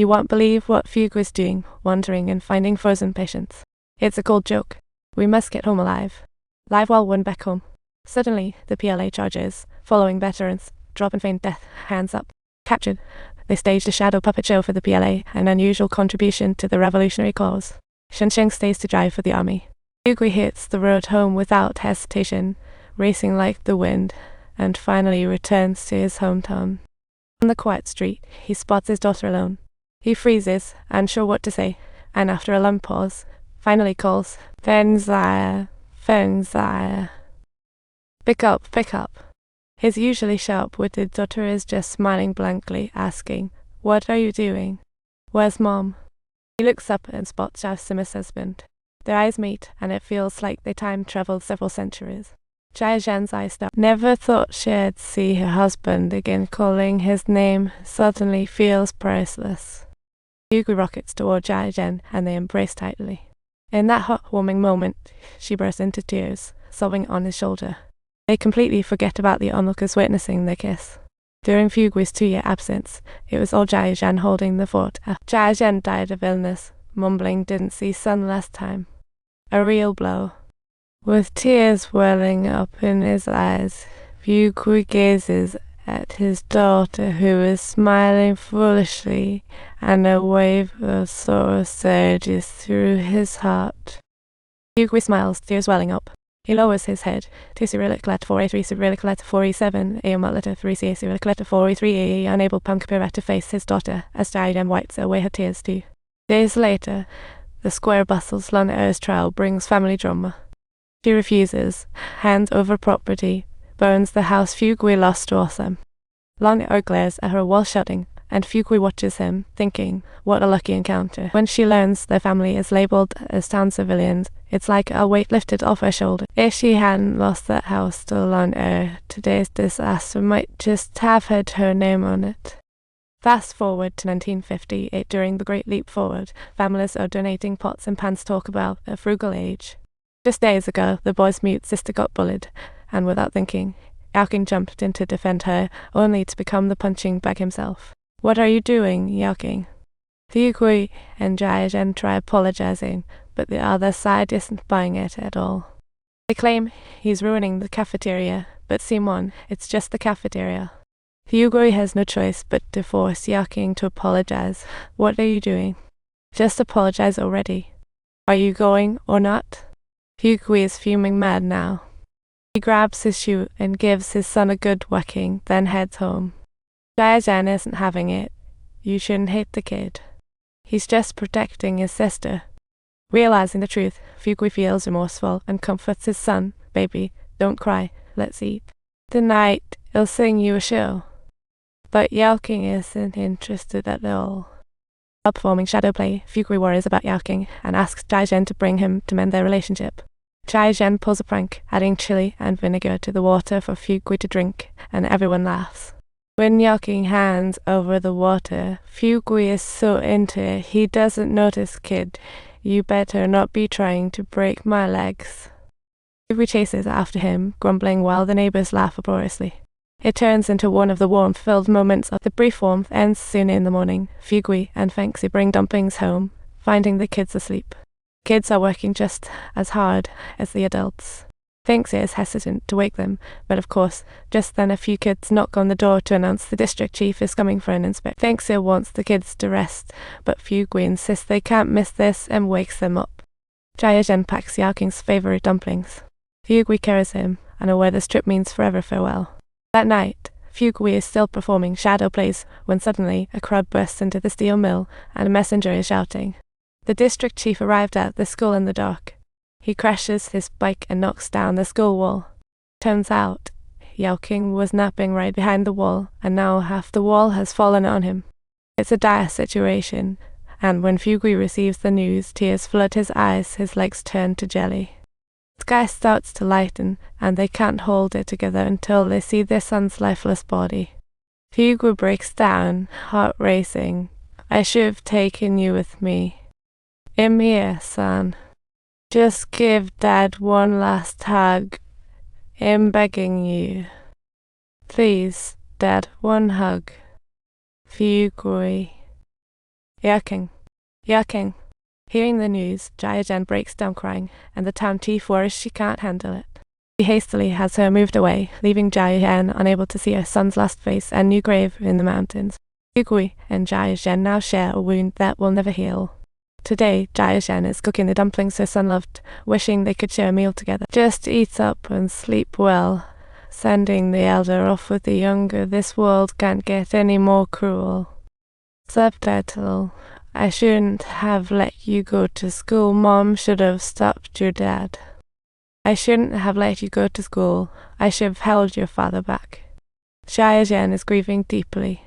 You won't believe what Fugui's doing, wandering and finding frozen patients. It's a cold joke. We must get home alive. Live while one back home. Suddenly, the PLA charges, following veterans, drop and feign death, hands up. Captured. They staged a shadow puppet show for the PLA, an unusual contribution to the revolutionary cause. Shunsheng stays to drive for the army. Fugui hits the road home without hesitation, racing like the wind, and finally returns to his hometown. On the quiet street, he spots his daughter alone. He freezes, unsure what to say, and after a long pause, finally calls, Fenzire, Fenzire. Pick up, pick up. His usually sharp-witted daughter is just smiling blankly, asking, What are you doing? Where's Mom? He looks up and spots Sima's husband. Their eyes meet, and it feels like they time-traveled several centuries. Jia Zhen's eyes stop. Never thought she'd see her husband again. Calling his name suddenly feels priceless. Fugui rockets toward Jia Zhen, and they embrace tightly. In that heartwarming moment, she bursts into tears, sobbing on his shoulder. They completely forget about the onlookers witnessing their kiss. During Fugui's 2-year absence, it was all Jia Zhen holding the fort. Jia Zhen died of illness, mumbling didn't see sun last time. A real blow. With tears welling up in his eyes, Fugui gazes at his daughter, who is smiling foolishly, and a wave of sorrow surges through his heart. Fugui smiles, tears welling up. He lowers his head. 2 Cyrillic letter 4A3 Cyrillic letter 4E7 Aeomat letter 3CA Cyrillic letter 4E3A unable Pankapira to face his daughter as Jia Zhen wipes away her tears too. Days later, the square bustles Lan Er's trial brings family drama. She refuses, hands over property, burns the house Fugui lost to Osam. Lan Er glares at her while shouting, and Fugui watches him, thinking, what a lucky encounter. When she learns their family is labelled as town civilians, it's like a weight lifted off her shoulder. If she hadn't lost that house to Lan Er, today's disaster might just have had her name on it. Fast forward to 1958, during the Great Leap Forward, families are donating pots and pans to talk about a frugal age. Just days ago, the boy's mute sister got bullied, and without thinking, Yaoqing jumped in to defend her, only to become the punching bag himself. What are you doing, Yaoqing? Fugui and Jia Zhen try apologizing, but the other side isn't buying it at all. They claim he's ruining the cafeteria, but Simon, it's just the cafeteria. Fugui has no choice but to force Yaoqing to apologize. What are you doing? Just apologize already. Are you going or not? Fugui is fuming mad now. He grabs his shoe and gives his son a good whacking, then heads home. Jia Zhen isn't having it. You shouldn't hate the kid. He's just protecting his sister. Realizing the truth, Fugui feels remorseful and comforts his son. Baby, don't cry, let's eat. Tonight, I'll sing you a show. But Yaoqing isn't interested at all. While performing shadow play, Fugui worries about Yaoqing and asks Jia Zhen to bring him to mend their relationship. Jia Zhen pulls a prank, adding chili and vinegar to the water for Fugui to drink, and everyone laughs. When Yaoqing hands over the water, Fugui is so into it he doesn't notice. Kid, you better not be trying to break my legs. Fugui chases after him, grumbling while the neighbors laugh uproariously. It turns into one of the warmth-filled moments. The brief warmth ends soon in the morning. Fugui and Fengxi bring dumplings home, finding the kids asleep. Kids are working just as hard as the adults. Fengxi is hesitant to wake them, but of course, just then a few kids knock on the door to announce the district chief is coming for an inspection. Fengxi wants the kids to rest, but Fugui insists they can't miss this and wakes them up. Jia Zhen packs Yaoqing's favorite dumplings. Fugui carries him, unaware this trip means forever farewell. That night, Fugui is still performing shadow plays when suddenly a crowd bursts into the steel mill and a messenger is shouting. The district chief arrived at the school in the dark. He crashes his bike and knocks down the school wall. Turns out, Yaoqing was napping right behind the wall, and now half the wall has fallen on him. It's a dire situation, and when Fugui receives the news, tears flood his eyes, his legs turn to jelly. The sky starts to lighten, and they can't hold it together until they see their son's lifeless body. Fugui breaks down, heart racing. I should have taken you with me. I'm here, son. Just give Dad one last hug. I'm begging you. Please, Dad, one hug. Fugui. Yerking. Yerking. Hearing the news, Jayajen breaks down crying, and the town chief worries she can't handle it. He hastily has her moved away, leaving Jayajen unable to see her son's last face and new grave in the mountains. Fugui and Jayajen now share a wound that will never heal. Today, Jayajen is cooking the dumplings her son loved, wishing they could share a meal together. Just eat up and sleep well, sending the elder off with the younger. This world can't get any more cruel. Subtitle: I shouldn't have let you go to school. Mom should have stopped your dad. I shouldn't have let you go to school. I should have held your father back. Jayajen is grieving deeply.